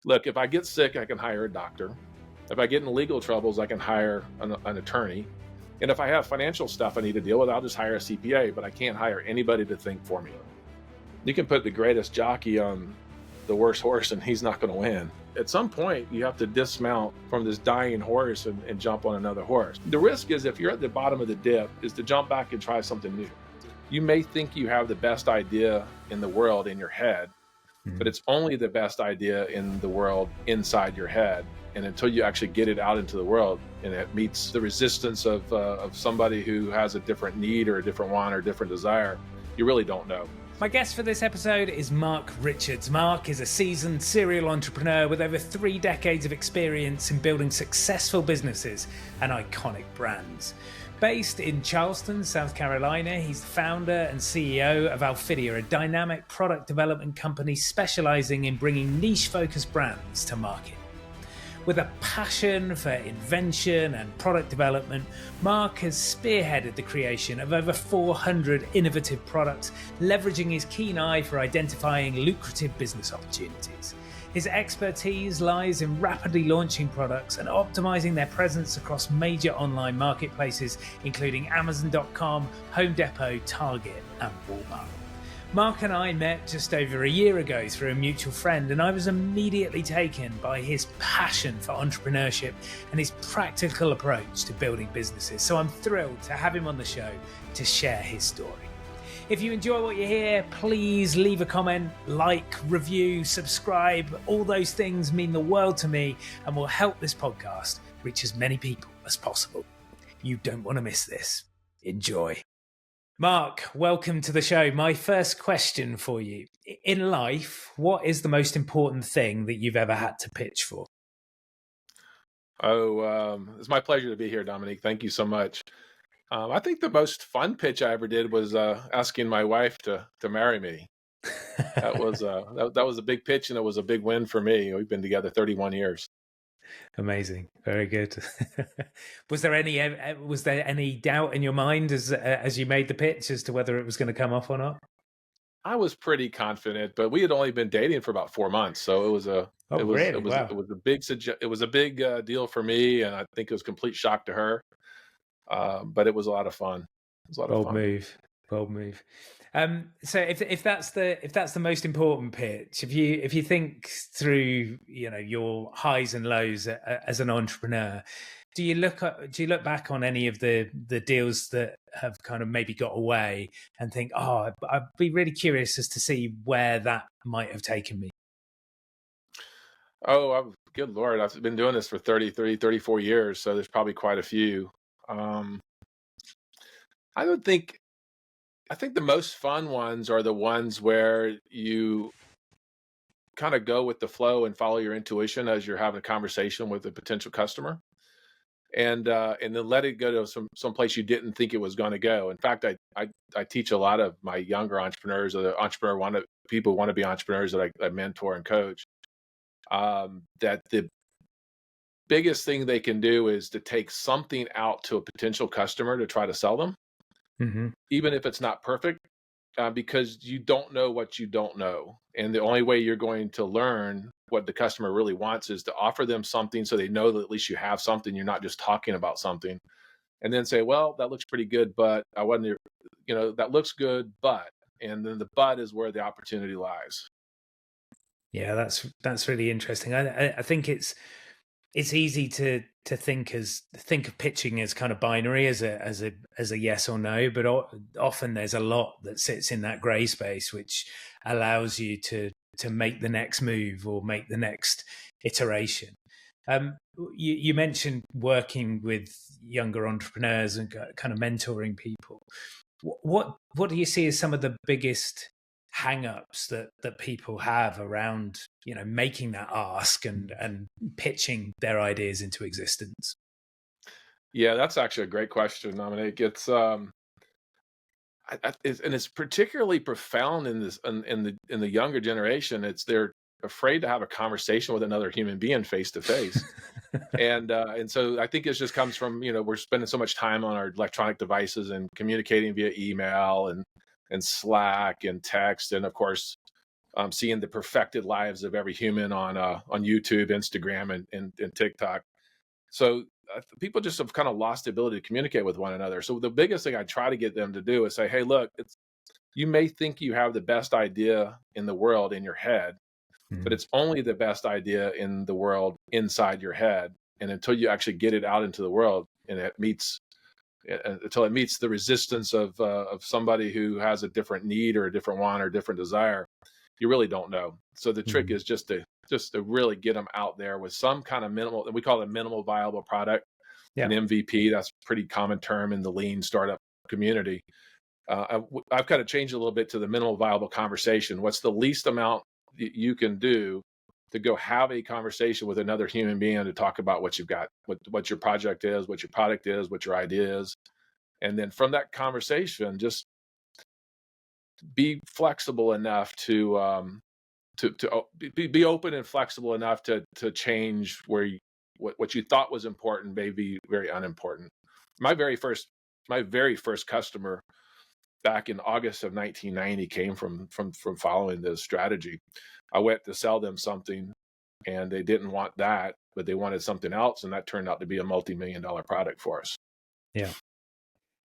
look, if I get sick, I can hire a doctor. If I get in legal troubles, I can hire an attorney. And if I have financial stuff I need to deal with, I'll just hire a CPA, but I can't hire anybody to think for me. You can put the greatest jockey on the worst horse and he's not going to win. At some point, you have to dismount from this dying horse and jump on another horse. The risk is, if you're at the bottom of the dip, is to jump back and try something new. You may think you have the best idea in the world in your head, but it's only the best idea in the world inside your head. And until you actually get it out into the world and it meets the resistance of somebody who has a different need or a different want or a different desire, you really don't know. My guest for this episode is Mark Richards. Mark is a seasoned serial entrepreneur with over 3 decades of experience in building successful businesses and iconic brands. Based in Charleston, South Carolina, he's the founder and CEO of Alphidia, a dynamic product development company specialising in bringing niche-focused brands to market. With a passion for invention and product development, Mark has spearheaded the creation of over 400 innovative products, leveraging his keen eye for identifying lucrative business opportunities. His expertise lies in rapidly launching products and optimizing their presence across major online marketplaces, including Amazon.com, Home Depot, Target, and Walmart. Mark and I met just over a year ago through a mutual friend, and I was immediately taken by his passion for entrepreneurship and his practical approach to building businesses. So I'm thrilled to have him on the show to share his story. If you enjoy what you hear, please leave a comment, like, review, subscribe. All those things mean the world to me and will help this podcast reach as many people as possible. You don't want to miss this. Enjoy. Mark, welcome to the show. My first question for you. In life, what is the most important thing that you've ever had to pitch for? It's my pleasure to be here, Dominique. Thank you so much. I think the most fun pitch I ever did was asking my wife to marry me. That was that was a big pitch, and it was a big win for me. We've been together 31 years. Amazing, very good. Was there any doubt in your mind as you made the pitch as to whether it was going to come off or not? I was pretty confident, but we had only been dating for about 4 months, so it was a big deal for me, and I think it was a complete shock to her. But it was a lot of fun. It was a lot of fun. Bold move. So if that's the most important pitch, if you think through, your highs and lows as an entrepreneur, do you look back on any of the deals that have kind of maybe got away and think, I'd be really curious as to see where that might have taken me? Oh, good Lord. I've been doing this for 34 years, so there's probably quite a few. I think the most fun ones are the ones where you kind of go with the flow and follow your intuition as you're having a conversation with a potential customer, and then let it go to some place you didn't think it was going to go. In fact, I teach a lot of my younger entrepreneurs, or the people who want to be entrepreneurs that I mentor and coach, that the biggest thing they can do is to take something out to a potential customer to try to sell them, even if it's not perfect, because you don't know what you don't know. And the only way you're going to learn what the customer really wants is to offer them something so they know that at least you have something. You're not just talking about something, and then say, well, that looks pretty good, but I wasn't, that looks good, but, and then the but is where the opportunity lies. Yeah, that's really interesting. I think it's easy to think of pitching as kind of binary, as a yes or no, but often there's a lot that sits in that gray space, which allows you to make the next move or make the next iteration. You mentioned working with younger entrepreneurs and kind of mentoring people. What do you see as some of the biggest hang-ups that people have around making that ask and pitching their ideas into existence? Yeah, that's actually a great question, Dominic. It's and it's particularly profound in the younger generation. They're afraid to have a conversation with another human being face to face, and so I think it just comes from we're spending so much time on our electronic devices and communicating via email and Slack and text, and of course seeing the perfected lives of every human on YouTube, Instagram, and TikTok. So people just have kind of lost the ability to communicate with one another. So the biggest thing I try to get them to do is say, hey, look, you may think you have the best idea in the world in your head, but it's only the best idea in the world inside your head. And until you actually get it out into the world and until it meets the resistance of somebody who has a different need or a different want or a different desire, you really don't know. So the trick is just to really get them out there with some kind of minimal, we call it a minimal viable product, an MVP. That's a pretty common term in the lean startup community. I've kind of changed a little bit to the minimal viable conversation. What's the least amount you can do to go have a conversation with another human being to talk about what you've got, what your project is, what your product is, what your idea is. And then from that conversation, just be flexible enough to be open and flexible enough to change what you thought was important may be very unimportant. My very first customer back in August of 1990 came from following this strategy. I went to sell them something and they didn't want that, but they wanted something else. And that turned out to be a multi-million-dollar product for us. Yeah.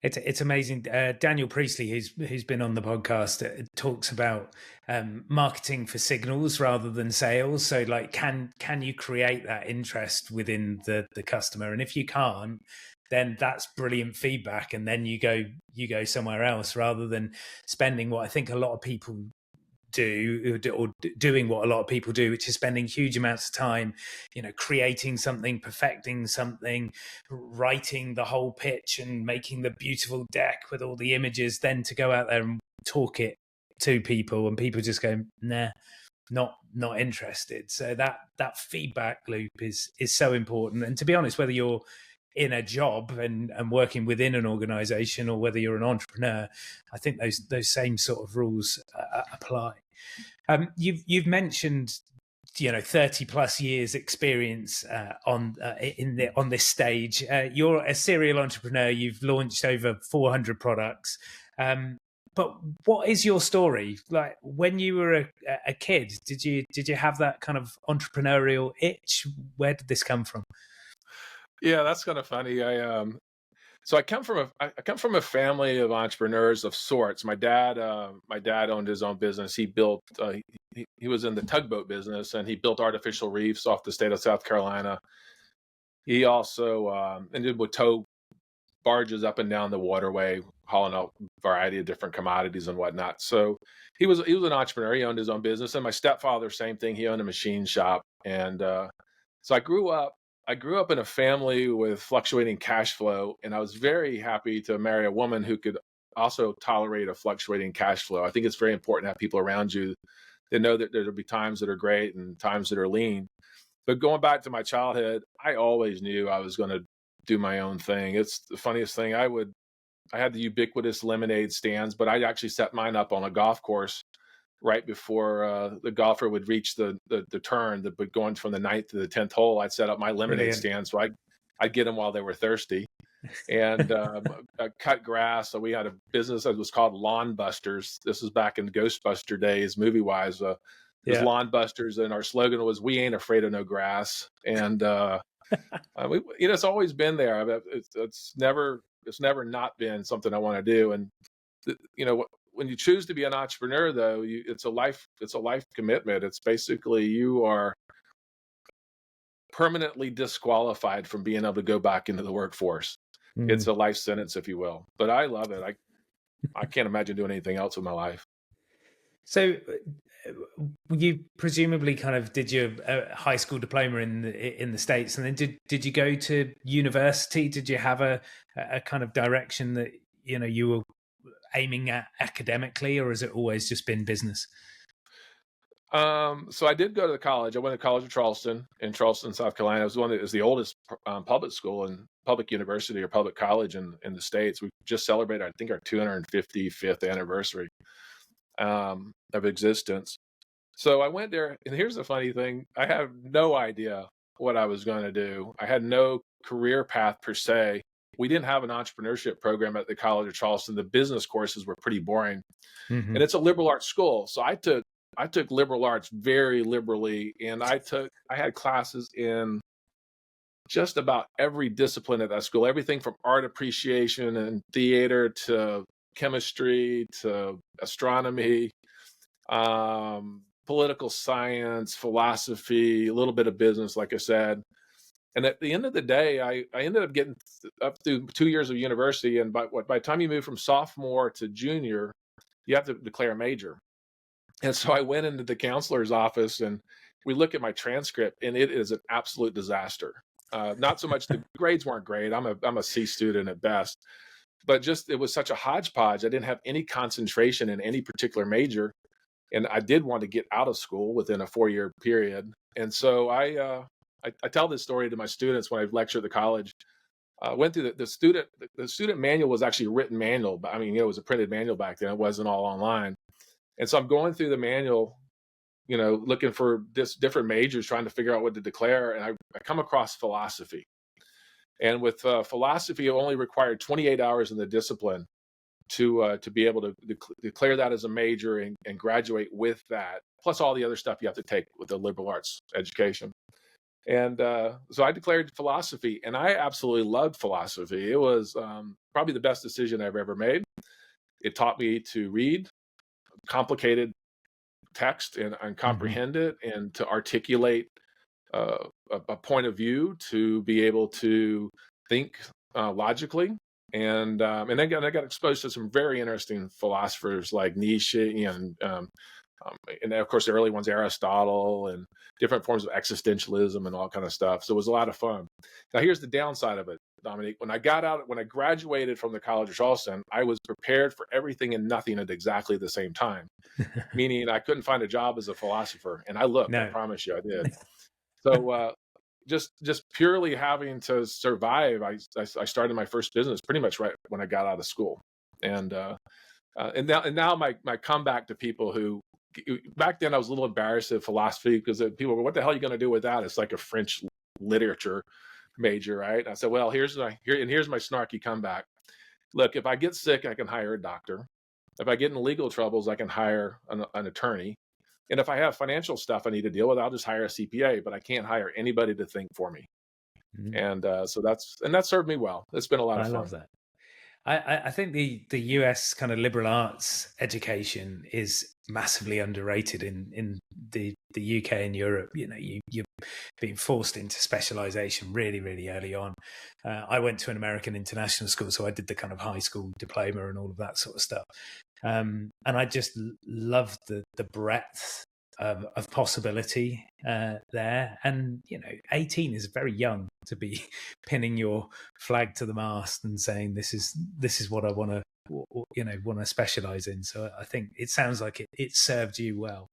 It's amazing. Daniel Priestley, who's been on the podcast, talks about marketing for signals rather than sales. So, like, can you create that interest within the customer? And if you can't, then that's brilliant feedback. And then you go somewhere else rather than spending what I think a lot of people do, or doing what a lot of people do, which is spending huge amounts of time, creating something, perfecting something, writing the whole pitch and making the beautiful deck with all the images, then to go out there and talk it to people, and people just go, nah, not interested. So that feedback loop is so important. And to be honest, whether you're in a job and working within an organization or whether you're an entrepreneur, I think those same sort of rules apply. You've mentioned 30 plus years experience on this stage. You're a serial entrepreneur. You've launched over 400 products. But what is your story? Like, when you were a kid, did you have that kind of entrepreneurial itch? Where did this come from? Yeah, that's kind of funny. So I come from a family of entrepreneurs of sorts. My dad owned his own business. He built he was in the tugboat business, and he built artificial reefs off the state of South Carolina. He also would tow barges up and down the waterway, hauling out a variety of different commodities and whatnot. So he was an entrepreneur. He owned his own business. And my stepfather, same thing. He owned a machine shop. And so I grew up in a family with fluctuating cash flow, and I was very happy to marry a woman who could also tolerate a fluctuating cash flow. I think it's very important to have people around you that know that there'll be times that are great and times that are lean. But going back to my childhood, I always knew I was going to do my own thing. It's the funniest thing. I had the ubiquitous lemonade stands, but I actually set mine up on a golf course right before the golfer would reach the turn, but going from the 9th to the 10th hole, I'd set up my lemonade stand. So I'd get them while they were thirsty, and cut grass. So we had a business that was called Lawn Busters. This was back in Ghostbuster days, movie wise. It was Lawn Busters, and our slogan was "We ain't afraid of no grass." And it's always been there. It's never not been something I want to do. And when you choose to be an entrepreneur, though, it's a life commitment. It's basically you are permanently disqualified from being able to go back into the workforce. It's a life sentence, if you will. But I love it. I can't imagine doing anything else with my life. So you presumably kind of did your high school diploma in the States, and then did you go to university? Did you have a kind of direction that you were aiming at academically, or has it always just been business? So I did go to college. I went to College of Charleston in Charleston, South Carolina. It was the oldest public school and public university or public college in the States. We just celebrated, I think, our 255th anniversary of existence. So I went there, and here's the funny thing. I have no idea what I was going to do. I had no career path per se. We didn't have an entrepreneurship program at the College of Charleston. The business courses were pretty boring. And it's a liberal arts school. So I I took liberal arts very liberally, and I had classes in just about every discipline at that school, everything from art appreciation and theater to chemistry to astronomy, political science, philosophy, a little bit of business, like I said. And at the end of the day, I ended up getting up through 2 years of university. And by the time you move from sophomore to junior, you have to declare a major. And so I went into the counselor's office and we look at my transcript, and it is an absolute disaster. Not so much the grades weren't great. I'm a C student at best, but just it was such a hodgepodge. I didn't have any concentration in any particular major, and I did want to get out of school within a 4-year period. And so I tell this story to my students when I lecture at the college. Went through the student manual was actually a written manual, but I mean, it was a printed manual back then. It wasn't all online. And so I'm going through the manual, looking for different majors, trying to figure out what to declare. And I come across philosophy. And with philosophy, it only required 28 hours in the discipline to be able to declare that as a major and graduate with that, plus all the other stuff you have to take with the liberal arts education. And so I declared philosophy, and I absolutely loved philosophy. It was probably the best decision I've ever made. It taught me to read complicated text and comprehend it, and to articulate a point of view, to be able to think logically. And then I got exposed to some very interesting philosophers like Nietzsche and of course the early ones, Aristotle, and different forms of existentialism and all kind of stuff. So it was a lot of fun. Now here's the downside of it, Dominique. When I graduated from the College of Charleston, I was prepared for everything and nothing at exactly the same time. Meaning I couldn't find a job as a philosopher, and I looked. No. I promise you, I did. So just purely having to survive, I started my first business pretty much right when I got out of school, and now my comeback to people who. Back then, I was a little embarrassed at philosophy because people were, "What the hell are you going to do with that?" It's like a French literature major, right? I said, "Well, here's my snarky comeback. Look, if I get sick, I can hire a doctor. If I get in legal troubles, I can hire an attorney. And if I have financial stuff I need to deal with, I'll just hire a CPA. But I can't hire anybody to think for me." Mm-hmm. And so that served me well. It's been a lot of fun. I love that. I think the US kind of liberal arts education is massively underrated in the UK and Europe. You're being forced into specialisation really, really early on. I went to an American international school, so I did the kind of high school diploma and all of that sort of stuff. And I just loved the breadth of possibility there. And 18 is very young to be pinning your flag to the mast and saying this is what I want to specialize in. So I think it sounds like it served you well.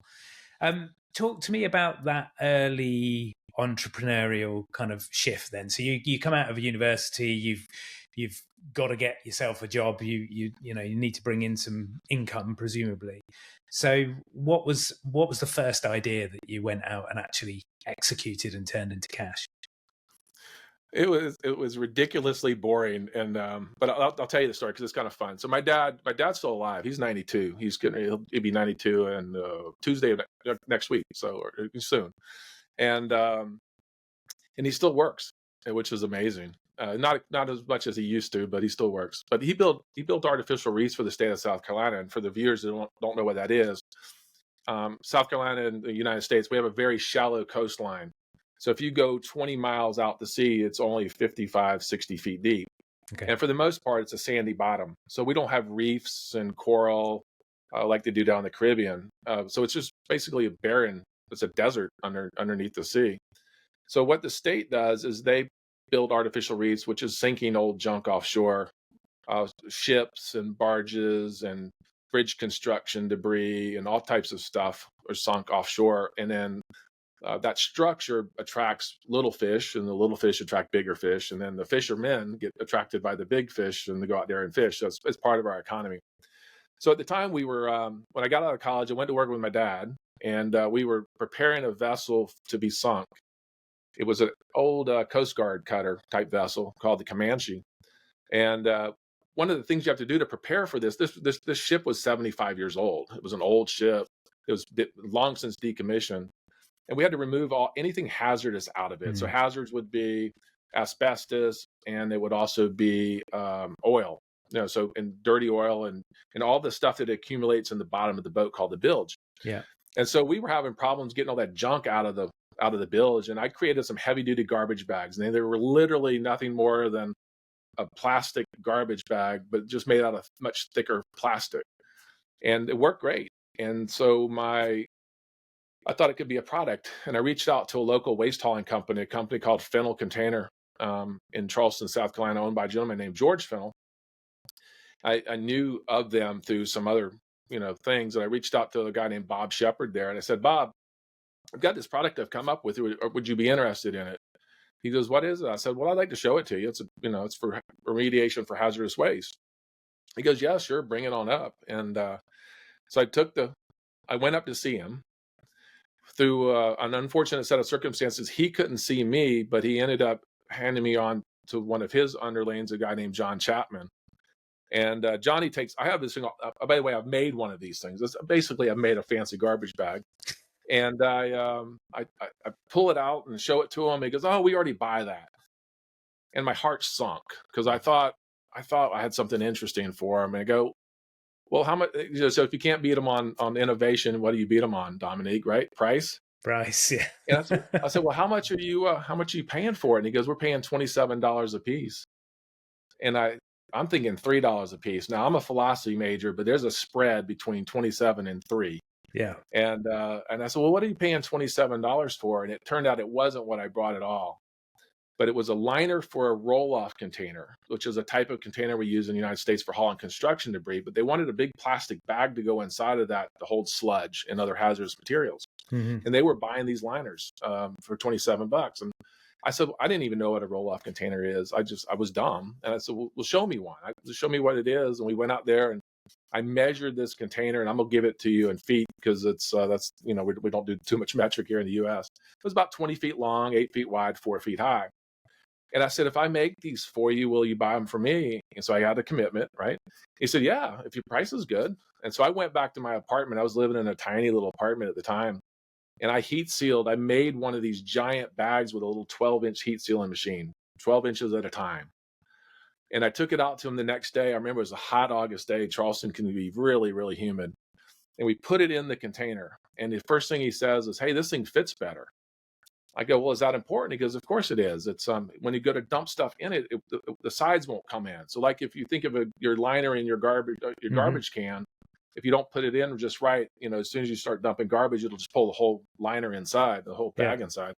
Talk to me about that early entrepreneurial kind of shift then. So you come out of university, you've got to get yourself a job. You need to bring in some income, presumably. So what was the first idea that you went out and actually executed and turned into cash? It was ridiculously boring, and but I'll tell you the story because it's kind of fun. So my dad's still alive. He's 92. He'll be 92 and Tuesday of next week, so or soon, and he still works, which is amazing. Not as much as he used to, but he still works. But he built artificial reefs for the state of South Carolina. And for the viewers that don't know what that is, South Carolina and the United States, we have a very shallow coastline. So if you go 20 miles out to sea, it's only 55, 60 feet deep. Okay. And for the most part, it's a sandy bottom. So we don't have reefs and coral like they do down in the Caribbean. So it's just basically it's a desert underneath the sea. So what the state does is they build artificial reefs, which is sinking old junk offshore, ships and barges and bridge construction debris and all types of stuff are sunk offshore. And then that structure attracts little fish, and the little fish attract bigger fish. And then the fishermen get attracted by the big fish and they go out there and fish. So it's part of our economy. So at the time we were, when I got out of college, I went to work with my dad, and we were preparing a vessel to be sunk. It was an old Coast Guard cutter type vessel called the Comanche. And one of the things you have to do to prepare for this ship was 75 years old. It was an old ship. It was long since decommissioned. And we had to remove anything hazardous out of it. So hazards would be asbestos, and it would also be oil, so and dirty oil and all the stuff that accumulates in the bottom of the boat called the bilge. Yeah. And so we were having problems getting all that junk out of the bilge. And I created some heavy duty garbage bags, and they were literally nothing more than a plastic garbage bag, but just made out of much thicker plastic. And it worked great. And so I thought it could be a product, and I reached out to a local waste hauling company, a company called Fennel Container in Charleston, South Carolina, owned by a gentleman named George Fennel. I knew of them through some other things, and I reached out to a guy named Bob Shepard there, and I said, Bob, I've got this product I've come up with. Would you be interested in it? He goes, what is it? I said, well, I'd like to show it to you. It's for remediation for hazardous waste. He goes, yeah, sure, bring it on up. And so I went up to see him. Through an unfortunate set of circumstances, he couldn't see me, but he ended up handing me on to one of his underlings, a guy named John Chapman. And Johnny I have this thing, by the way, I've made one of these things. Basically, I've made a fancy garbage bag. And I pull it out and show it to him. He goes, oh, we already buy that. And my heart sunk, because I thought I had something interesting for him. And I go, well, how much? So if you can't beat them on innovation, what do you beat them on, Dominique? Right? Price, yeah. And I said, well, how much are you paying for it? And he goes, we're paying $27 a piece. And I'm thinking $3 a piece. Now I'm a philosophy major, but there's a spread between 27 and 3. Yeah. And I said, well, what are you paying $27 for? And it turned out it wasn't what I brought at all. But it was a liner for a roll-off container, which is a type of container we use in the United States for hauling construction debris. But they wanted a big plastic bag to go inside of that to hold sludge and other hazardous materials. And they were buying these liners for $27. And I said, I didn't even know what a roll-off container is. I was dumb. And I said, well, show me one. Show me what it is. And we went out there and I measured this container, and I'm going to give it to you in feet, because we don't do too much metric here in the U.S. It was about 20 feet long, 8 feet wide, 4 feet high. And I said, if I make these for you, will you buy them for me? And so I got a commitment, right? He said, yeah, if your price is good. And so I went back to my apartment. I was living in a tiny little apartment at the time. And I made one of these giant bags with a little 12-inch heat sealing machine, 12 inches at a time. And I took it out to him the next day. I remember it was a hot August day. Charleston can be really, really humid. And we put it in the container. And the first thing he says is, hey, this thing fits better. I go, well, is that important? He goes, of course it is. It's when you go to dump stuff in it, the sides won't come in. So like if you think of your liner in your garbage can, if you don't put it in just right, as soon as you start dumping garbage, it'll just pull the whole liner inside, the whole bag inside.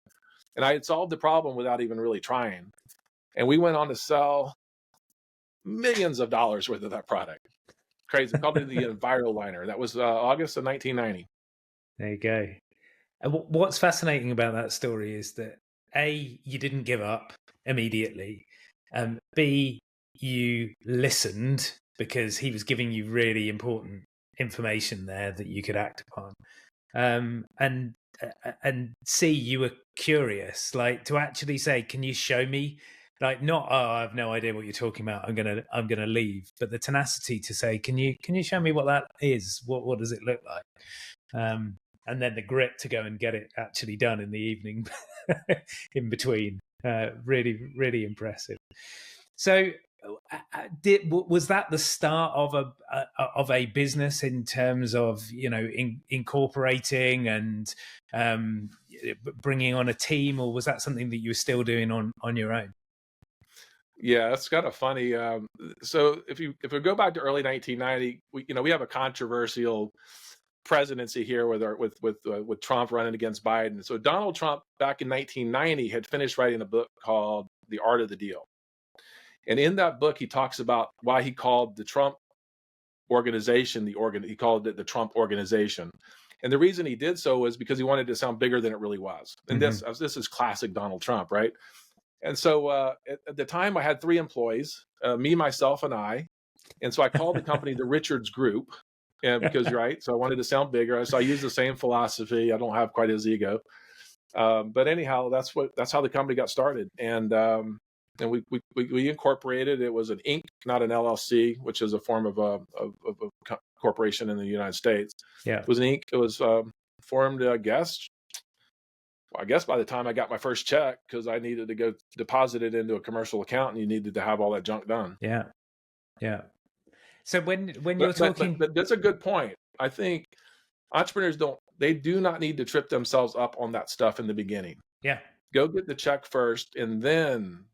And I had solved the problem without even really trying. And we went on to sell millions of dollars worth of that product. Crazy. Called it the Enviro liner. That was August of 1990. There you go. And what's fascinating about that story is that A, you didn't give up immediately, and B, you listened because he was giving you really important information there that you could act upon. And C, you were curious, like to actually say, can you show me? Like not, oh, I have no idea what you're talking about, I'm gonna leave. But the tenacity to say, can you show me what that is? What does it look like? And then the grit to go and get it actually done in the evening in between. Really, really impressive. So was that the start of a business in terms of, incorporating and bringing on a team, or was that something that you were still doing on your own? Yeah, that's kind of funny. So if we go back to early 1990, we have a controversial presidency here with Trump running against Biden. So Donald Trump back in 1990 had finished writing a book called The Art of the Deal. And in that book, he talks about why he called the Trump organization he called it the Trump Organization. And the reason he did so was because he wanted to sound bigger than it really was. And this is classic Donald Trump, right? And so at the time, I had 3 employees, me, myself, and I. And so I called the company the Richards Group. Yeah, because right. So I wanted to sound bigger. So I use the same philosophy. I don't have quite his ego. But anyhow, that's how the company got started. And and we incorporated. It was an Inc., not an LLC, which is a form of a corporation in the United States. Yeah. It was an Inc. It was formed, I guess by the time I got my first check, because I needed to go deposit it into a commercial account, and you needed to have all that junk done. Yeah. Yeah. So when you're talking, but that's a good point. I think entrepreneurs do not need to trip themselves up on that stuff in the beginning. yeah, Go get the check first, and then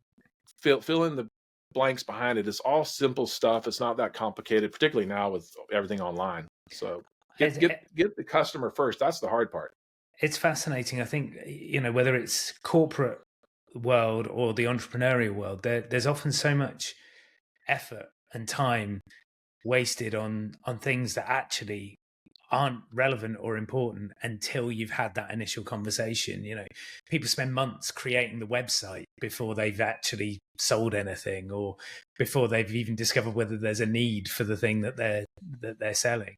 fill in the blanks behind it. It's all simple stuff. It's not that complicated, particularly now with everything online. So get the customer first. That's the hard part. It's fascinating. I think, whether it's corporate world or the entrepreneurial world, there's often so much effort and time wasted on things that actually aren't relevant or important until you've had that initial conversation. People spend months creating the website before they've actually sold anything, or before they've even discovered whether there's a need for the thing that they're selling.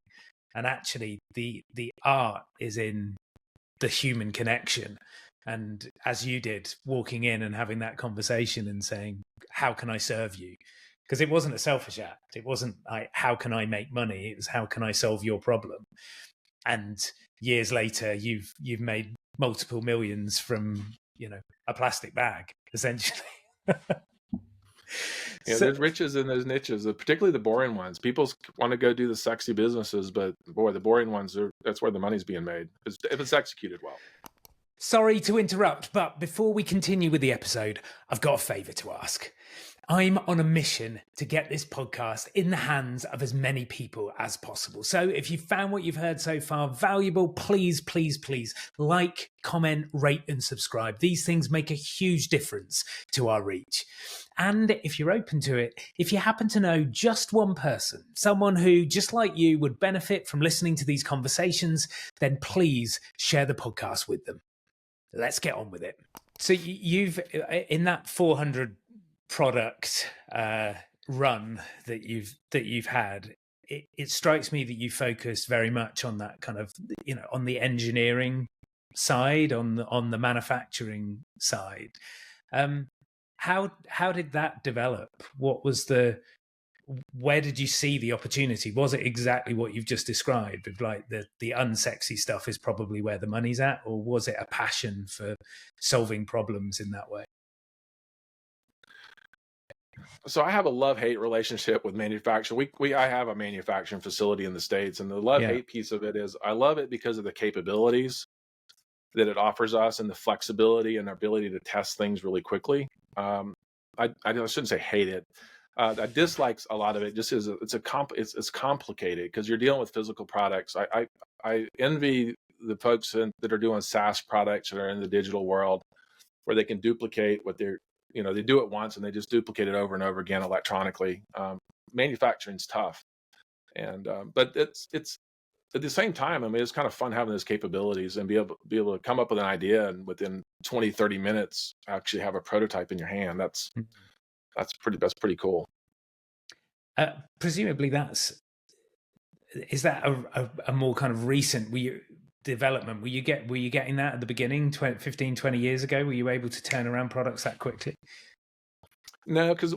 And actually the art is in the human connection. And as you did, walking in and having that conversation and saying, how can I serve you? Because it wasn't a selfish act. It wasn't like, how can I make money? It was, how can I solve your problem? And years later, you've made multiple millions from, a plastic bag, essentially. Yeah, there's riches in those niches, particularly the boring ones. People want to go do the sexy businesses, but boy, the boring ones, that's where the money's being made, if it's executed well. Sorry to interrupt, but before we continue with the episode, I've got a favor to ask. I'm on a mission to get this podcast in the hands of as many people as possible. So if you found what you've heard so far valuable, please, please, please like, comment, rate, and subscribe. These things make a huge difference to our reach. And if you're open to it, if you happen to know just one person, someone who, just like you, would benefit from listening to these conversations, then please share the podcast with them. Let's get on with it. So you've, in that 400 product run that you've had, it strikes me that you focus very much on that kind of, on the engineering side, on the manufacturing side. How did that develop? Where did you see the opportunity? Was it exactly what you've just described, of like the unsexy stuff is probably where the money's at, or was it a passion for solving problems in that way? So I have a love-hate relationship with manufacturing. I have a manufacturing facility in the States, and the love-hate piece of it is I love it because of the capabilities that it offers us and the flexibility and our ability to test things really quickly. I shouldn't say hate it. I dislike a lot of it just as it's complicated because you're dealing with physical products. I envy the folks that are doing SaaS products that are in the digital world, where they can duplicate what they do it once and they just duplicate it over and over again electronically. Manufacturing's tough, but it's at the same time, I mean, it's kind of fun having those capabilities and be able to come up with an idea and within 20, 30 minutes actually have a prototype in your hand. That's pretty cool. Presumably is that a more kind of recent development? Were you getting that at the beginning, 15, 20 years ago? Were you able to turn around products that quickly? No, because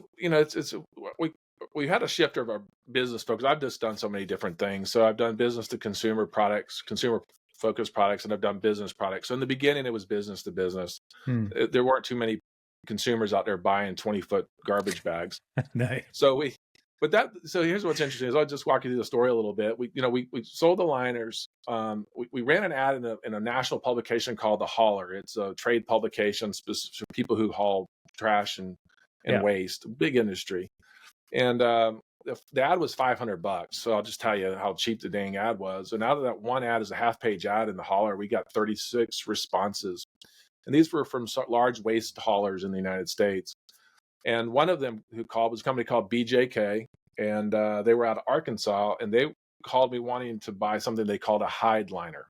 we had a shift of our business focus. I've just done so many different things. So I've done business to consumer products, consumer focused products, and I've done business products. So in the beginning, it was business to business. There weren't too many consumers out there buying 20-foot garbage bags. No. So here's what's interesting is I'll just walk you through the story a little bit. We sold the liners. We ran an ad in a national publication called The Hauler. It's a trade publication for people who haul trash and waste, big industry. And the ad was $500. So I'll just tell you how cheap the dang ad was. And out of that one ad is a half-page ad in The Hauler, we got 36 responses. And these were from large waste haulers in the United States. And one of them who called was a company called BJK, and they were out of Arkansas, and they called me wanting to buy something they called a hide liner.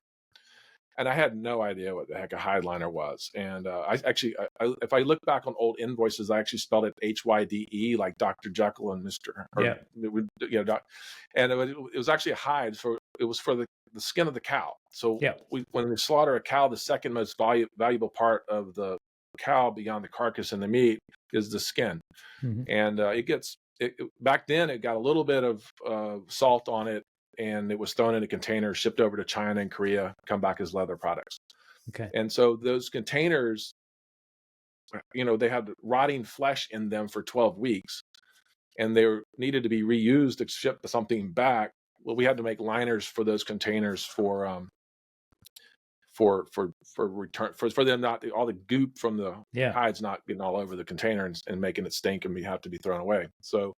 And I had no idea what the heck a hide liner was. And if I look back on old invoices, I actually spelled it HYDE, like Dr. Jekyll and Mr. And it was actually a hide. It was for the skin of the cow. So when we slaughter a cow, the second most valuable part of the cow beyond the carcass and the meat is the skin. Mm-hmm. And back then it got a little bit of salt on it, and it was thrown in a container, shipped over to China and Korea, come back as leather products. Okay. And so those containers, they had rotting flesh in them for 12 weeks, and they needed to be reused to ship something back. Well, we had to make liners for those containers for return, for them not all the goop from the hides not getting all over the container and making it stink and have to be thrown away. So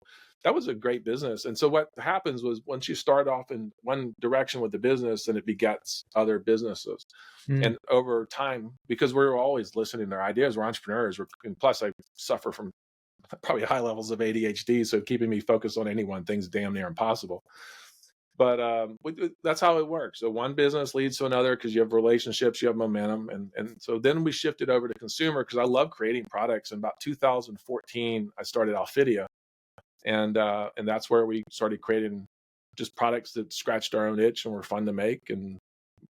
that was a great business. And so what happens was, once you start off in one direction with the business, then it begets other businesses. And over time, because we're always listening to their ideas, we're entrepreneurs, and plus I suffer from probably high levels of ADHD, so keeping me focused on any one thing's damn near impossible. But that's how it works. So one business leads to another, because you have relationships, you have momentum. And so then we shifted over to consumer, because I love creating products. In about 2014, I started Alphidia. And that's where we started creating just products that scratched our own itch and were fun to make. And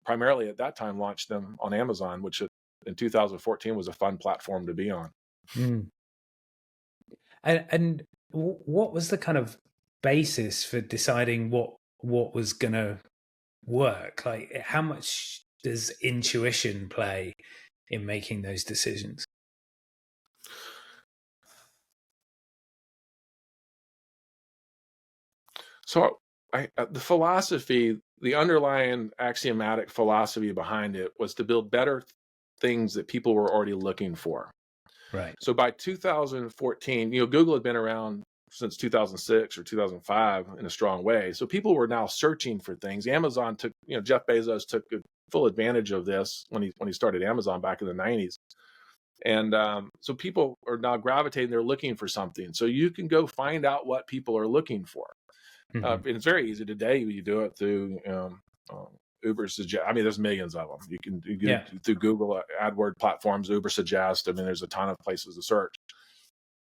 primarily at that time launched them on Amazon, which in 2014 was a fun platform to be on. And what was the kind of basis for deciding what was going to work? Like, how much does intuition play in making those decisions? So the philosophy, the underlying axiomatic philosophy behind it, was to build better things that people were already looking for. Right. So by 2014, Google had been around since 2006 or 2005 in a strong way. So people were now searching for things. Amazon took, Jeff Bezos took full advantage of this when he started Amazon back in the 90s. And so people are now gravitating, they're looking for something. So you can go find out what people are looking for. And it's very easy today. You do it through Uber Suggest. I mean, there's millions of them. You can through Google AdWord platforms, Uber Suggest. I mean, there's a ton of places to search.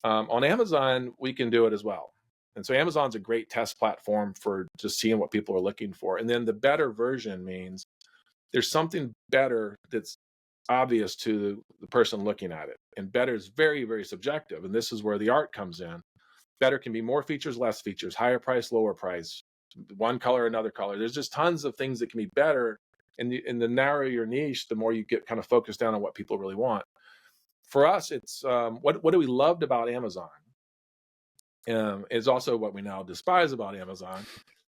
On Amazon, we can do it as well. And so Amazon's a great test platform for just seeing what people are looking for. And then the better version means there's something better that's obvious to the person looking at it. And better is very, very subjective. And this is where the art comes in. Better can be more features, less features, higher price, lower price, one color, another color. There's just tons of things that can be better. And the narrower your niche, the more you get kind of focused down on what people really want. For us, it's what we loved about Amazon, is also what we now despise about Amazon,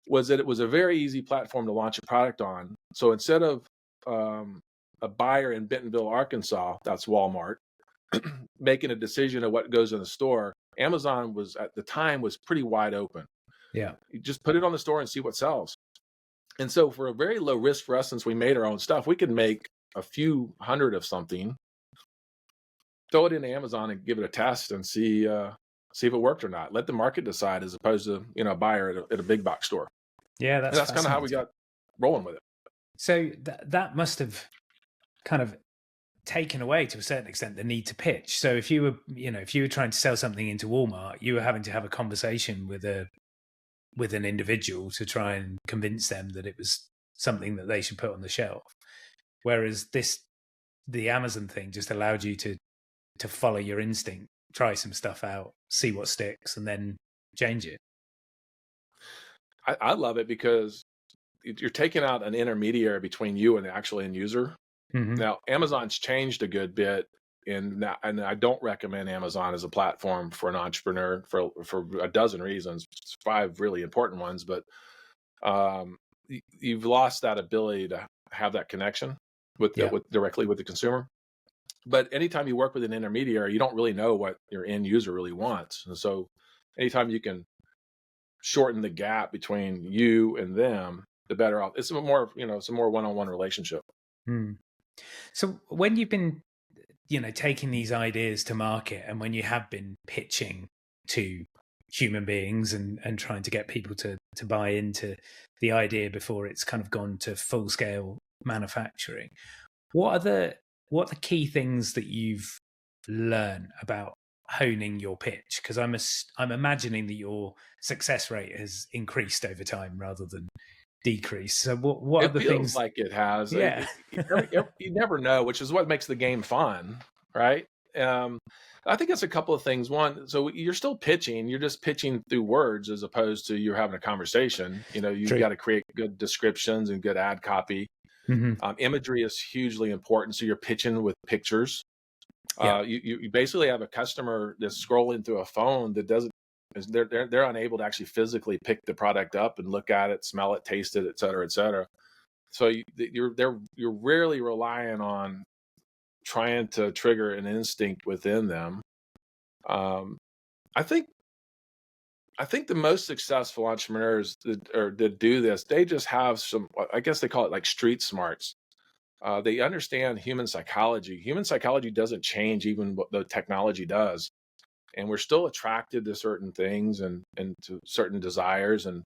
was that it was a very easy platform to launch a product on. So instead of a buyer in Bentonville, Arkansas, that's Walmart, making a decision of what goes in the store, Amazon was at the time was pretty wide open. Yeah. You just put it on the store and see what sells. And so for a very low risk for us, since we made our own stuff, we could make a few hundred of something, throw it into Amazon and give it a test and see if it worked or not. Let the market decide, as opposed to, a buyer at a big box store. Yeah, that's kind of how we got rolling with it. So that must have kind of taken away to a certain extent the need to pitch. So if you were trying to sell something into Walmart, you were having to have a conversation with an individual to try and convince them that it was something that they should put on the shelf. Whereas the Amazon thing just allowed you to follow your instinct, try some stuff out, see what sticks, and then change it. I love it because you're taking out an intermediary between you and the actual end user. Now, Amazon's changed a good bit, and I don't recommend Amazon as a platform for an entrepreneur for a dozen reasons, 5 really important ones. But you've lost that ability to have that connection directly with the consumer. But anytime you work with an intermediary, you don't really know what your end user really wants. And so anytime you can shorten the gap between you and them, the better off. It's more, it's a more one-on-one relationship. So when you've been, taking these ideas to market, and when you have been pitching to human beings and trying to get people to buy into the idea before it's kind of gone to full scale manufacturing, what are the key things that you've learned about honing your pitch? Because I'm imagining that your success rate has increased over time rather than decreased. So what are the things? It feels like it has. Yeah. You never know, which is what makes the game fun, right? I think it's a couple of things. One, so you're still pitching. You're just pitching through words as opposed to you're having a conversation. You've True. got to create good descriptions and good ad copy. Hmm. Imagery is hugely important. So you're pitching with pictures. Yeah. You basically have a customer that's scrolling through a phone that doesn't. They're unable to actually physically pick the product up and look at it, smell it, taste it, et cetera, et cetera. So you're rarely relying on trying to trigger an instinct within them. Um, I think the most successful entrepreneurs that do this, they just have some, I guess they call it like street smarts. They understand human psychology. Human psychology doesn't change even what the technology does. And we're still attracted to certain things and to certain desires and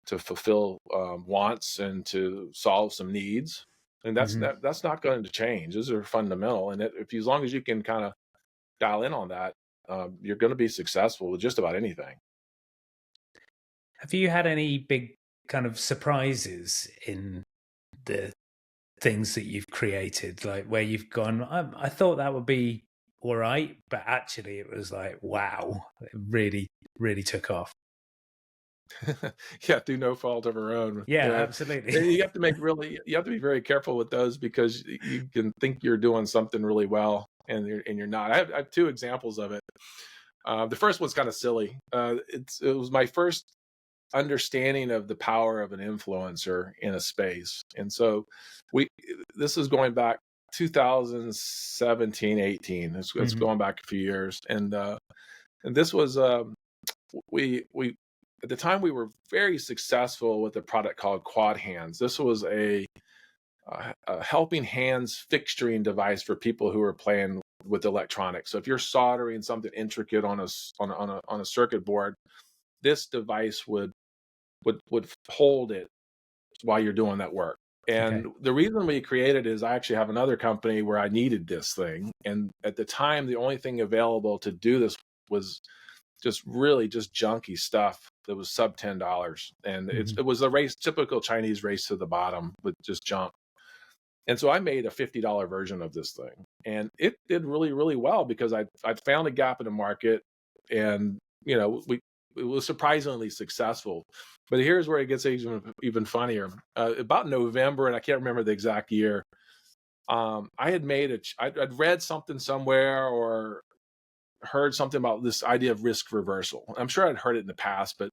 to fulfill wants and to solve some needs. And that's Hmm. that's not going to change. Those are fundamental. And as long as you can kind of dial in on that, you're going to be successful with just about anything. Have you had any big kind of surprises in the things that you've created, like where you've gone, I thought that would be all right, but actually it was like, wow, it really, really took off? Yeah, through no fault of her own. Yeah, Yeah. absolutely. And you have to be very careful with those because you can think you're doing something really well and you're not. I have two examples of it. The first one's kind of silly. It was my first understanding of the power of an influencer in a space. And so we this is going back 2017, 18. It's Hmm. going back a few years. And this was we at the time we were very successful with a product called Quad Hands. This was a helping hands fixturing device for people who are playing with electronics. So if you're soldering something intricate on a circuit board, this device would hold it while you're doing that work. Okay. And the reason we created it is I actually have another company where I needed this thing. And at the time, the only thing available to do this was just junky stuff that was sub $10. And Hmm. it was a typical Chinese race to the bottom with just junk. And so I made a $50 version of this thing. And it did really, really well because I found a gap in the market and, it was surprisingly successful. But here's where it gets even funnier. About November, and I can't remember the exact year, I had I'd read something somewhere or heard something about this idea of risk reversal. I'm sure I'd heard it in the past, but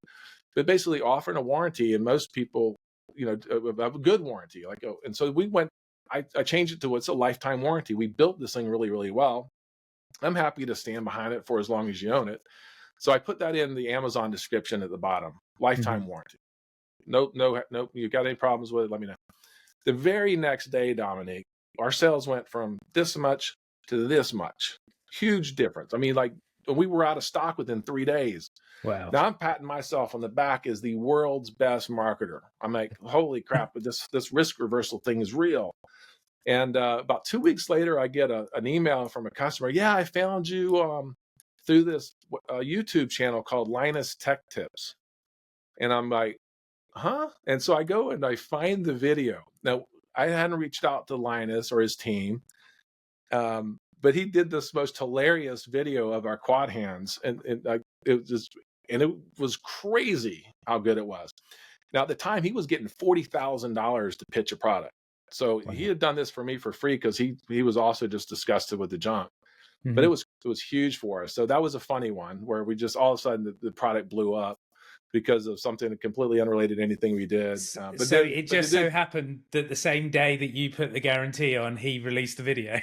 basically offering a warranty, and most people, have a good warranty. And so we went. I changed it to what's a lifetime warranty. We built this thing really, really well. I'm happy to stand behind it for as long as you own it. So I put that in the Amazon description at the bottom, Hmm. lifetime warranty. No, you got any problems with it, let me know. The very next day, Dominique, our sales went from this much to this much. Huge difference. I mean, like we were out of stock within 3 days. Wow. Now I'm patting myself on the back as the world's best marketer. I'm like, holy crap, but this risk reversal thing is real. And about 2 weeks later, I get an email from a customer. Yeah, I found you through this YouTube channel called Linus Tech Tips. And I'm like, huh? And so I go and I find the video. Now, I hadn't reached out to Linus or his team, but he did this most hilarious video of our quad hands. It was crazy how good it was. Now, at the time, he was getting $40,000 to pitch a product. So he Wow. had done this for me for free because he was also just disgusted with the junk. But Hmm. it was huge for us. So that was a funny one where we just all of a sudden the product blew up because of something completely unrelated to anything we did. So it But it just so did. happened that the same day that you put the guarantee on, he released the video.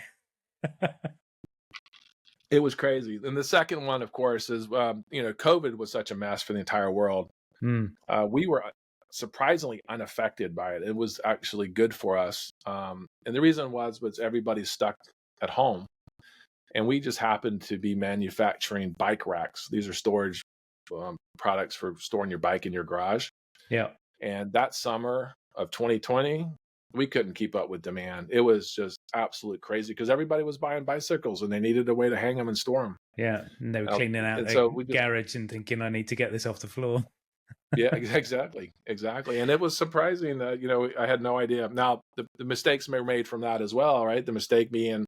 It was crazy. And the second one, of course, is COVID was such a mess for the entire world. Mm. We were surprisingly unaffected by it. It was actually good for us. And the reason was everybody's stuck at home. And we just happened to be manufacturing bike racks. These are storage products for storing your bike in your garage. Yeah. And that summer of 2020, we couldn't keep up with demand. It was just absolute crazy because everybody was buying bicycles and they needed a way to hang them and store them. Yeah. And they were cleaning out And their so we just, garage and thinking, I need to get this off the floor. yeah, exactly. And it was surprising that, I had no idea. Now, the mistakes were made from that as well, right? The mistake being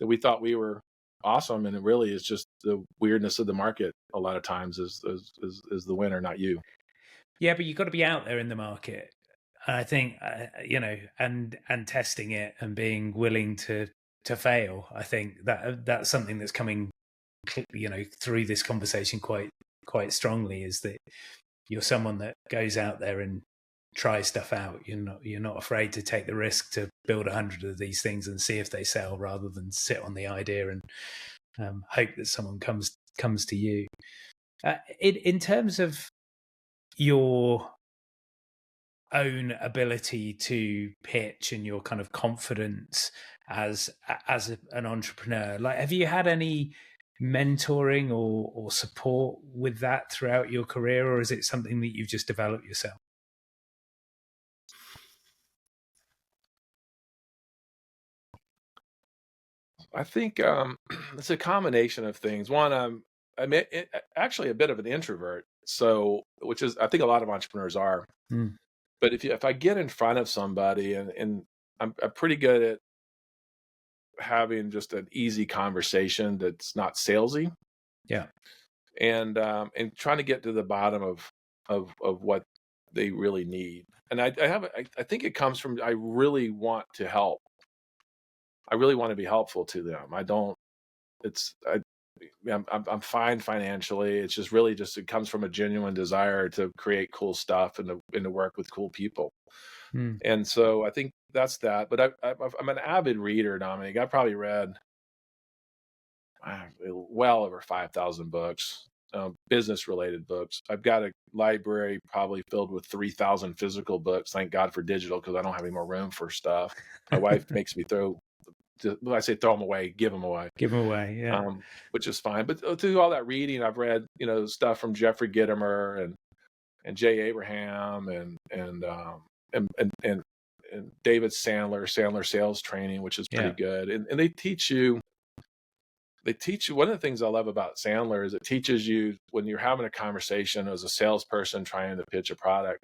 that we thought we were awesome. And it really is just the weirdness of the market. A lot of times is the winner, not you. Yeah, but you've got to be out there in the market. I think, and testing it and being willing to fail. I think that's something that's coming, through this conversation quite strongly, is that you're someone that goes out there and tries stuff out. You're not afraid to take the risk to build 100 of these things and see if they sell, rather than sit on the idea and hope that someone comes to you. In terms of your own ability to pitch and your kind of confidence as an entrepreneur, like, have you had any mentoring or support with that throughout your career, or is it something that you've just developed yourself? I think it's a combination of things. One, actually a bit of an introvert, so which is I think a lot of entrepreneurs are. Mm. But if I get in front of somebody and I'm pretty good at having just an easy conversation that's not salesy, Yeah. and trying to get to the bottom of what they really need. And I think it comes from I really want to help. I really want to be helpful to them. I don't. It's I'm fine financially. It's just really just it comes from a genuine desire to create cool stuff and to work with cool people. Mm. And so I think that's that. But I'm an avid reader, Dominic. I probably read well over 5,000 books, business related books. I've got a library probably filled with 3,000 physical books. Thank God for digital, because I don't have any more room for stuff. My wife makes me when I say throw them away, give them away. Give them away, yeah. Which is fine. But through all that reading, I've read, stuff from Jeffrey Gitomer and Jay Abraham and David Sandler sales training, which is pretty good. And they teach you, one of the things I love about Sandler is it teaches you when you're having a conversation as a salesperson trying to pitch a product,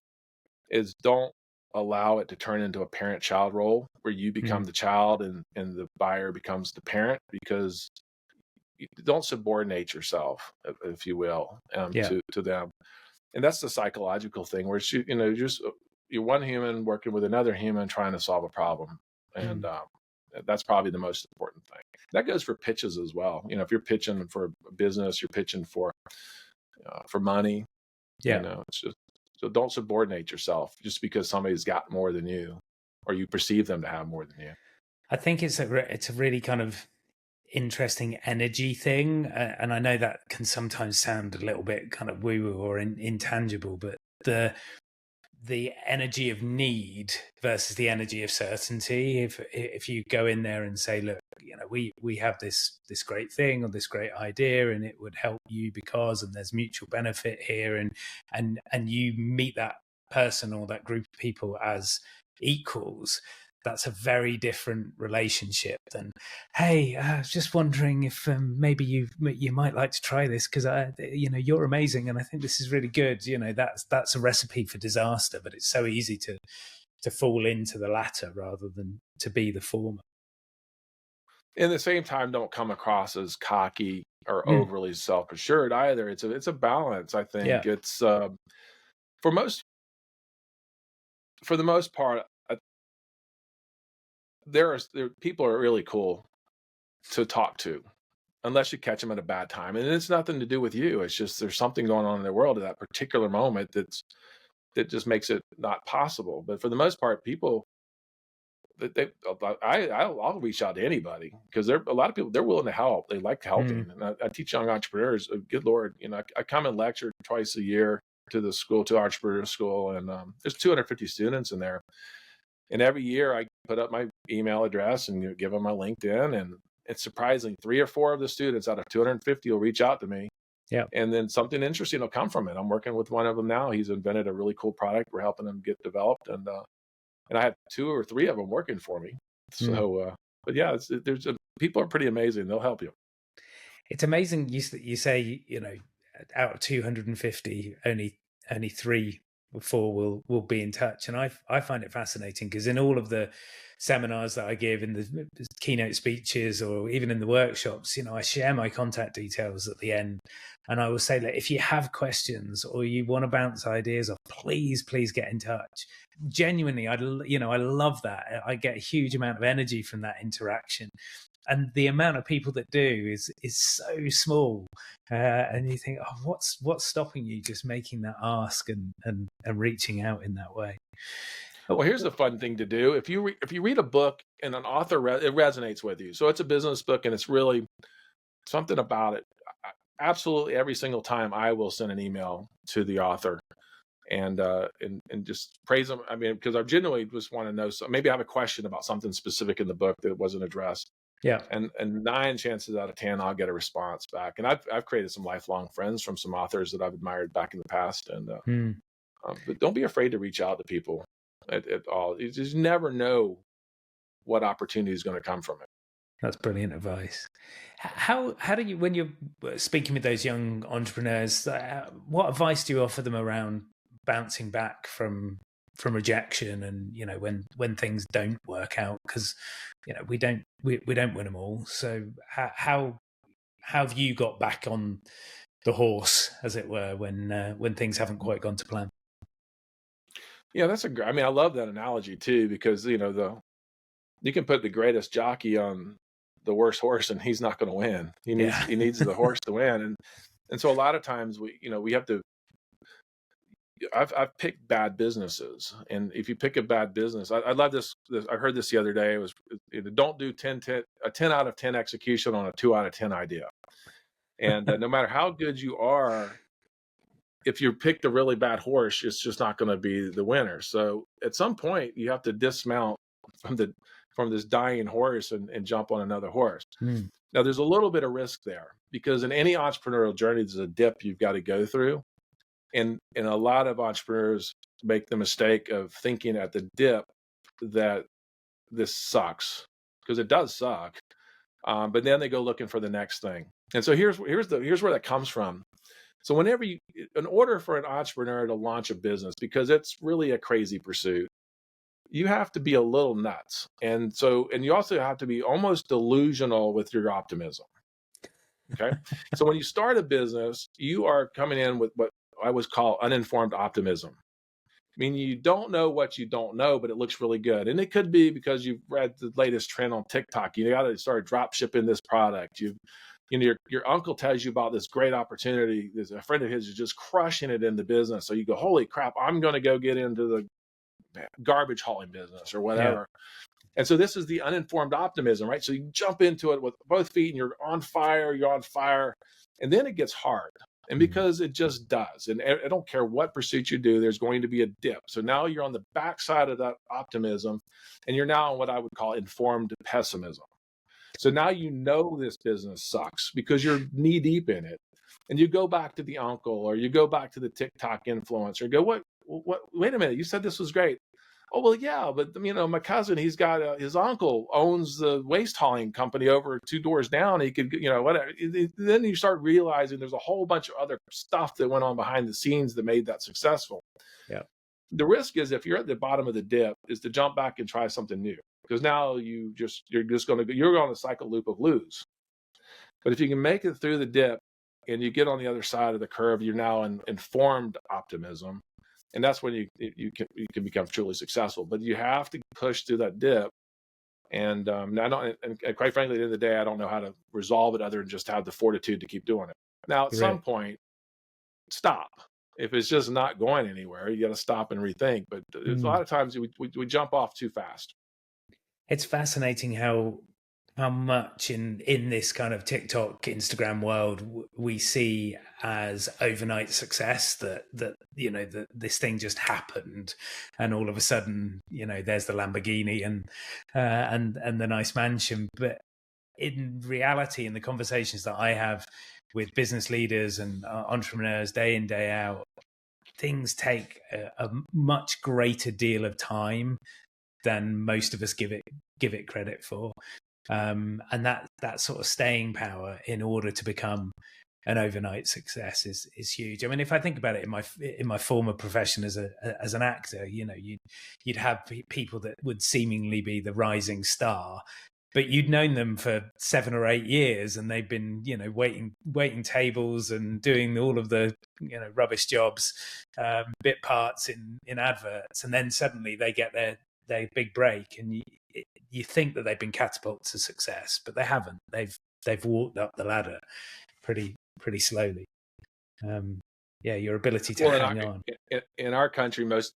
is don't allow it to turn into a parent-child role where you become the child and the buyer becomes the parent, because you don't subordinate yourself, if you will, to them. And that's the psychological thing where it's, you're one human working with another human trying to solve a problem. And that's probably the most important thing. That goes for pitches as well. If you're pitching for a business, you're pitching for money, it's just, so don't subordinate yourself just because somebody's got more than you or you perceive them to have more than you. I think it's a really kind of interesting energy thing. And I know that can sometimes sound a little bit kind of woo-woo or intangible, but the energy of need versus the energy of certainty. If you go in there and say, look, we have this great thing or this great idea, and it would help you because, and there's mutual benefit here, and you meet that person or that group of people as equals, that's a very different relationship than, hey, I was just wondering if maybe you might like to try this because you're amazing and I think this is really good. That's a recipe for disaster, but it's so easy to fall into the latter rather than to be the former. At the same time, don't come across as cocky or overly self-assured either. It's a balance. I think it's for the most part. There people are really cool to talk to, unless you catch them at a bad time, and it's nothing to do with you. It's just there's something going on in their world at that particular moment that just makes it not possible. But for the most part, people I'll reach out to anybody because a lot of people, they're willing to help. They like helping, and I teach young entrepreneurs. Good Lord, I come and lecture twice a year to the school, to entrepreneurial school, and there's 250 students in there. And every year I put up my email address and give them my LinkedIn. And it's surprising, 3 or 4 of the students out of 250 will reach out to me. Yeah. And then something interesting will come from it. I'm working with one of them now. He's invented a really cool product. We're helping him get developed. And I have 2 or 3 of them working for me. So, but yeah, people are pretty amazing. They'll help you. It's amazing. You say, out of 250, only 3 before we'll be in touch. And I find it fascinating because in all of the seminars that I give, in the keynote speeches, or even in the workshops, I share my contact details at the end, and I will say that if you have questions or you want to bounce ideas off, please get in touch. Genuinely, I love that. I get a huge amount of energy from that interaction. And the amount of people that do is so small, and you think, oh, what's stopping you just making that ask and reaching out in that way? Well, here's the fun thing to do. If you read a book and an author it resonates with you, so it's a business book and it's really something about it. Absolutely, every single time I will send an email to the author and just praise them. I mean, because I genuinely just want to know. So maybe I have a question about something specific in the book that wasn't addressed. Yeah. And 9 chances out of 10, I'll get a response back. And I've created some lifelong friends from some authors that I've admired back in the past. And but don't be afraid to reach out to people at all. You just never know what opportunity is going to come from it. That's brilliant advice. How do you, when you're speaking with those young entrepreneurs, what advice do you offer them around bouncing back from rejection, and when things don't work out? Because we don't win them all. So how have you got back on the horse, as it were, when things haven't quite gone to plan? Yeah, that's a great. I mean, I love that analogy too, because you can put the greatest jockey on the worst horse and he's not going to win. He needs the horse to win, and so a lot of times we have to. I've picked bad businesses, and if you pick a bad business, I love this. I heard this the other day. It was don't do a 10 out of 10 execution on a 2 out of 10 idea, and no matter how good you are, if you pick the really bad horse, it's just not going to be the winner. So at some point, you have to dismount from this dying horse and jump on another horse. Now, there's a little bit of risk there, because in any entrepreneurial journey, there's a dip you've got to go through. And a lot of entrepreneurs make the mistake of thinking at the dip that this sucks, because it does suck. But then they go looking for the next thing. And so here's where that comes from. So in order for an entrepreneur to launch a business, because it's really a crazy pursuit, you have to be a little nuts. And you also have to be almost delusional with your optimism. Okay. So when you start a business, you are coming in with what I always call uninformed optimism. I mean, you don't know what you don't know, but it looks really good. And it could be because you've read the latest trend on TikTok. You got to start drop shipping this product. Your uncle tells you about this great opportunity. There's a friend of his who's just crushing it in the business. So you go, holy crap, I'm going to go get into the garbage hauling business or whatever. Yeah. And so this is the uninformed optimism, right? So you jump into it with both feet and you're on fire. And then it gets hard. And because it just does, and I don't care what pursuit you do, there's going to be a dip. So now you're on the backside of that optimism, and you're now on what I would call informed pessimism. So now this business sucks because you're knee deep in it, and you go back to the uncle or you go back to the TikTok influencer and go, what? Wait a minute, you said this was great. Oh, well, yeah, but my cousin, he's got his uncle owns the waste hauling company over 2 doors down. He could, whatever. Then you start realizing there's a whole bunch of other stuff that went on behind the scenes that made that successful. Yeah. The risk is, if you're at the bottom of the dip, is to jump back and try something new, because now you're on a cycle loop of lose. But if you can make it through the dip and you get on the other side of the curve, you're now in informed optimism. And that's when you can become truly successful. But you have to push through that dip. And quite frankly, at the end of the day, I don't know how to resolve it other than just have the fortitude to keep doing it. Now, at some point, stop. If it's just not going anywhere, you got to stop and rethink. But a lot of times we jump off too fast. It's fascinating how much in this kind of TikTok, Instagram world we see as overnight success, that this thing just happened, and all of a sudden there's the Lamborghini and the nice mansion. But in reality, in the conversations that I have with business leaders and entrepreneurs day in, day out, things take a much greater deal of time than most of us give it credit for. And that sort of staying power in order to become and overnight success is huge. I mean, if I think about it in my former profession as an actor, you'd have people that would seemingly be the rising star, but you'd known them for 7 or 8 years, and they've been waiting tables and doing all of the rubbish jobs, bit parts in adverts, and then suddenly they get their big break, and you think that they've been catapulted to success, but they haven't. They've walked up the ladder pretty slowly. Your ability to hang on. In our country, most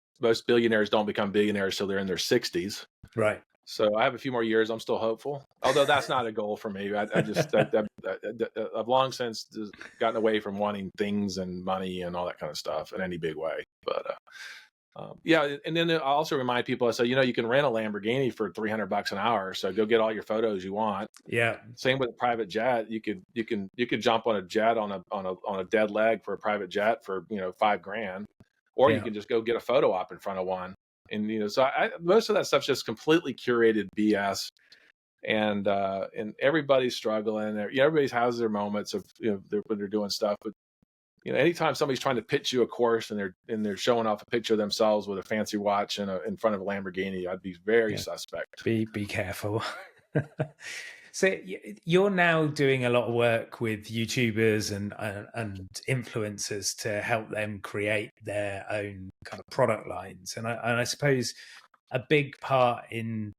billionaires don't become billionaires till they're in their 60s. Right. So I have a few more years. I'm still hopeful, although that's not a goal for me. I've long since gotten away from wanting things and money and all that kind of stuff in any big way. But and then I also remind people, I say, you can rent a Lamborghini for $300 an hour. So go get all your photos you want. Yeah. Same with a private jet. You could jump on a jet on a dead leg for a private jet for $5,000, or you can just go get a photo op in front of one. And so most of that stuff's just completely curated BS, and everybody's struggling. Everybody has their moments of when they're doing stuff, but anytime somebody's trying to pitch you a course and they're showing off a picture of themselves with a fancy watch and in front of a Lamborghini, I'd be very suspect. Be careful. So you're now doing a lot of work with YouTubers and influencers to help them create their own kind of product lines, and I suppose a big part in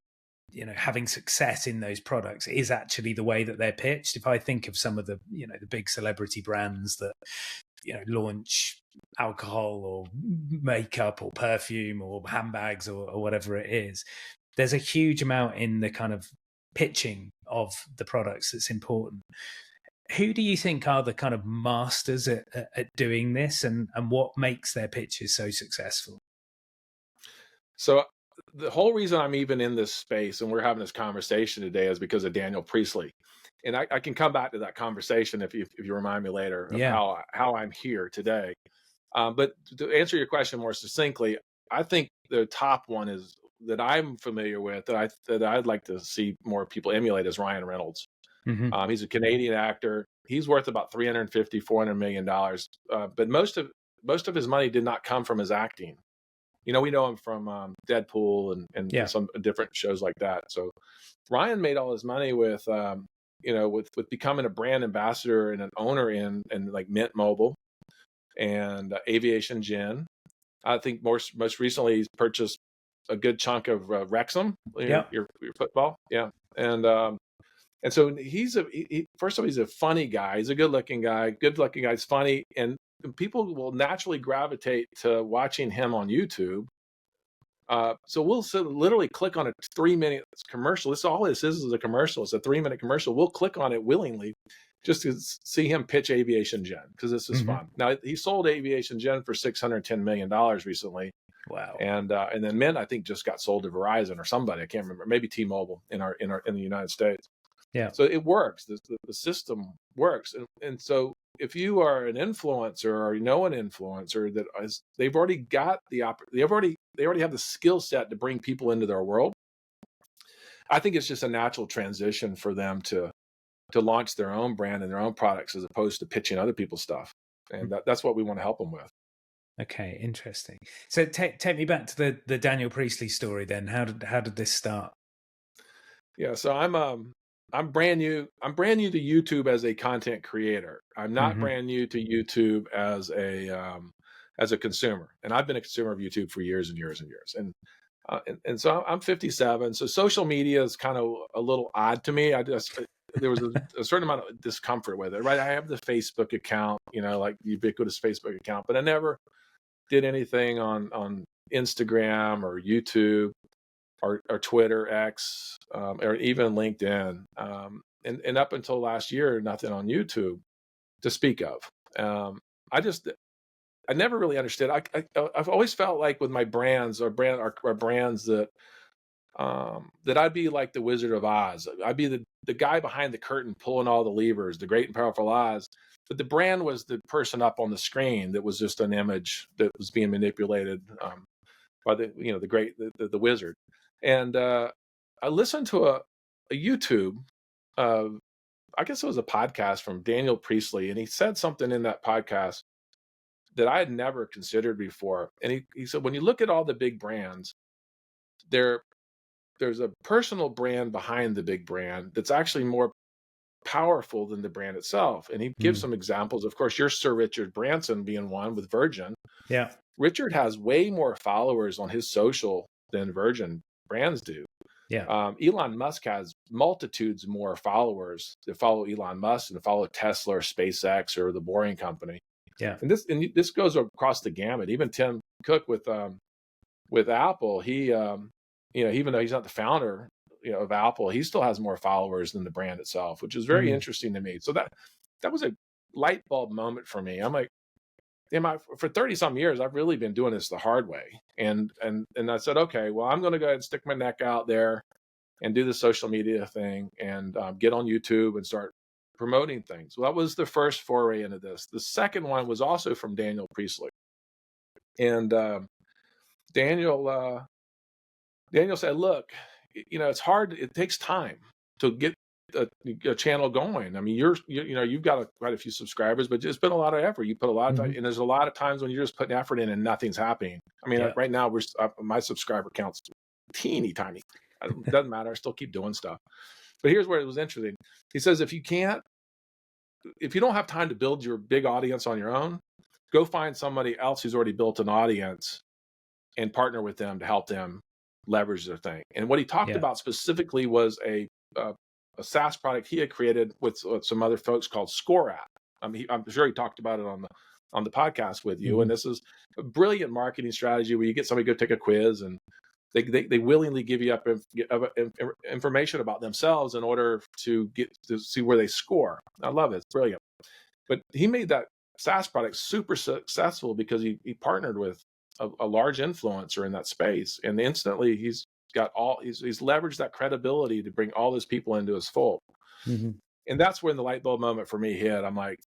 having success in those products is actually the way that they're pitched. If I think of some of the the big celebrity brands that launch alcohol or makeup or perfume or handbags or whatever it is, there's a huge amount in the kind of pitching of the products that's important. Who do you think are the kind of masters at doing this, and what makes their pitches so successful? So the whole reason I'm even in this space and we're having this conversation today is because of Daniel Priestley. And I can come back to that conversation if you remind me later of how I'm here today. But to answer your question more succinctly, I think the top one is that I'm familiar with that I'd like to see more people emulate is Ryan Reynolds. Mm-hmm. He's a Canadian actor. He's worth about $350-400 million. But most of his money did not come from his acting. We know him from Deadpool and some different shows like that. So Ryan made all his money with with becoming a brand ambassador and an owner in like Mint Mobile and Aviation Gin. I think most recently he's purchased a good chunk of Wrexham, your football, and so first of all, he's a funny guy. He's a good-looking guy. He's funny, and people will naturally gravitate to watching him on YouTube. So we'll literally click on a 3-minute commercial. This is a commercial. It's a 3-minute commercial. We'll click on it willingly just to see him pitch Aviation Gin because this is fun. Now he sold Aviation Gin for $610 million recently. Wow. And then Mint, I think, just got sold to Verizon or somebody. I can't remember. Maybe T-Mobile in the United States. Yeah. So it works. The system works. And so if you are an influencer or an influencer they already have the skill set to bring people into their world. I think it's just a natural transition for them to launch their own brand and their own products as opposed to pitching other people's stuff. And that's what we want to help them with. Okay, interesting. So take me back to the Daniel Priestley story then. How did this start? Yeah, so I'm brand new. I'm brand new to YouTube as a content creator. I'm not brand new to YouTube as a consumer. And I've been a consumer of YouTube for years and years and years. And so I'm 57. So social media is kind of a little odd to me. There was a certain amount of discomfort with it, right? I have the Facebook account, like ubiquitous Facebook account, but I never did anything on Instagram or YouTube or Twitter, X, or even LinkedIn. And up until last year, nothing on YouTube to speak of. I never really understood. I've always felt like with my brands or brands that I'd be like the Wizard of Oz. I'd be the guy behind the curtain pulling all the levers, the great and powerful Oz. But the brand was the person up on the screen that was just an image that was being manipulated by the great the wizard. And I listened to a YouTube I guess it was a podcast from Daniel Priestley, and he said something in that podcast that I had never considered before. And he said, when you look at all the big brands, there's a personal brand behind the big brand that's actually more powerful than the brand itself. And he gives some examples. Of course, you're Sir Richard Branson being one with Virgin. Yeah. Richard has way more followers on his social than Virgin brands do. Yeah. Elon Musk has multitudes more followers that follow Elon Musk and follow Tesla or SpaceX or the Boring Company. Yeah. And this goes across the gamut. Even Tim Cook with Apple, he even though he's not the founder of Apple, he still has more followers than the brand itself, which is very interesting to me. So that was a light bulb moment for me. I'm like, for 30 some years, I've really been doing this the hard way. And I said, okay, well, I'm going to go ahead and stick my neck out there and do the social media thing and get on YouTube and start promoting things. Well, that was the first foray into this. The second one was also from Daniel Priestley. And Daniel said, look, it's hard. It takes time to get a channel going. I mean, you've got quite a few subscribers, but it's been a lot of effort. You put a lot of time, and there's a lot of times when you're just putting effort in and nothing's happening. I mean, right now my subscriber count's teeny tiny. It doesn't matter. I still keep doing stuff. But here's where it was interesting. He says, if you don't have time to build your big audience on your own, go find somebody else who's already built an audience and partner with them to help them leverage their thing. And what he talked about specifically was a SaaS product he had created with some other folks called Score App. I'm sure he talked about it on the podcast with you. And this is a brilliant marketing strategy where you get somebody to go take a quiz and they willingly give you up information about themselves in order to get to see where they score. I love it. It's brilliant. But he made that SaaS product super successful because he partnered with a large influencer in that space, and instantly he's leveraged that credibility to bring all those people into his fold. And that's when the light bulb moment for me hit. I'm like,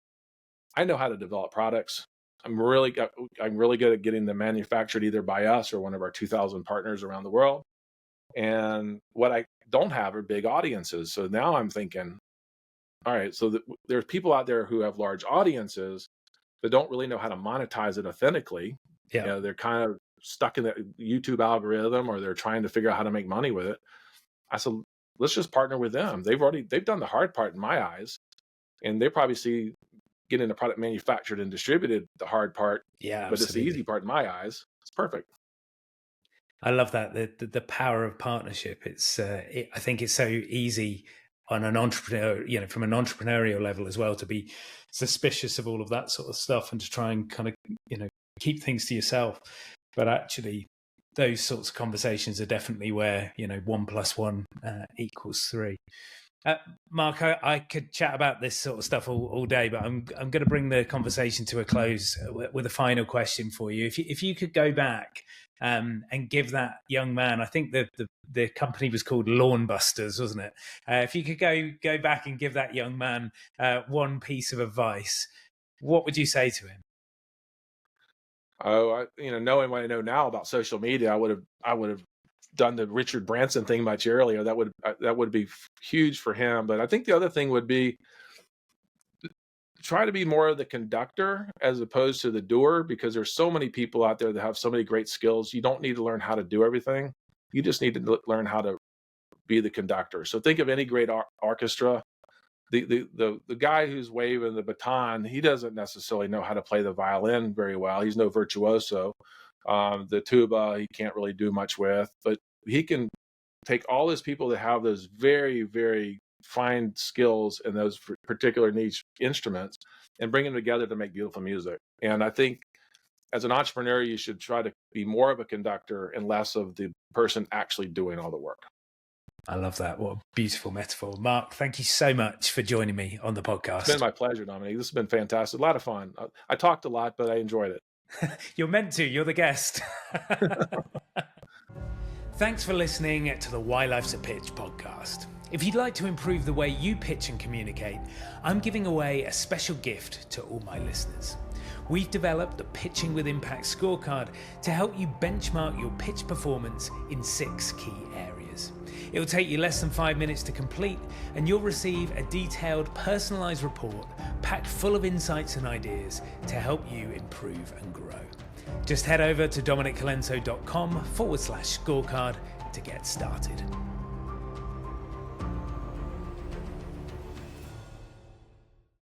I know how to develop products. I'm really good at getting them manufactured either by us or one of our 2,000 partners around the world. And what I don't have are big audiences. So now I'm thinking, all right, so there's people out there who have large audiences that don't really know how to monetize it authentically. Yeah. They're kind of stuck in the YouTube algorithm, or they're trying to figure out how to make money with it. I said, let's just partner with them. They've done the hard part in my eyes, and they probably see getting the product manufactured and distributed the hard part. Yeah, but it's the easy part in my eyes. It's perfect. I love that the power of partnership. I think it's so easy on an entrepreneur, from an entrepreneurial level as well, to be suspicious of all of that sort of stuff and to try and kind of keep things to yourself. But actually, those sorts of conversations are definitely where 1 + 1 = 3. Mark, I could chat about this sort of stuff all day, but I'm going to bring the conversation to a close with a final question for you. If you could go back and give that young man, I think the company was called Lawn Busters, wasn't it? If you could go back and give that young man one piece of advice, what would you say to him? Oh, knowing what I know now about social media, I would have done the Richard Branson thing much earlier. That would be huge for him. But I think the other thing would be try to be more of the conductor as opposed to the doer, because there's so many people out there that have so many great skills. You don't need to learn how to do everything. You just need to learn how to be the conductor. So think of any great orchestra. The guy who's waving the baton, he doesn't necessarily know how to play the violin very well. He's no virtuoso. The tuba, he can't really do much with, but he can take all those people that have those very, very fine skills in those particular niche instruments and bring them together to make beautiful music. And I think as an entrepreneur, you should try to be more of a conductor and less of the person actually doing all the work. I love that. What a beautiful metaphor. Mark, thank you so much for joining me on the podcast. It's been my pleasure, Dominique. This has been fantastic. A lot of fun. I talked a lot, but I enjoyed it. You're meant to. You're the guest. Thanks for listening to the Why Life's a Pitch podcast. If you'd like to improve the way you pitch and communicate, I'm giving away a special gift to all my listeners. we've developed the Pitching with Impact scorecard to help you benchmark your pitch performance in 6 key areas. It will take you less than 5 minutes to complete, and you'll receive a detailed, personalised report packed full of insights and ideas to help you improve and grow. Just head over to dominiccolenso.com/scorecard to get started.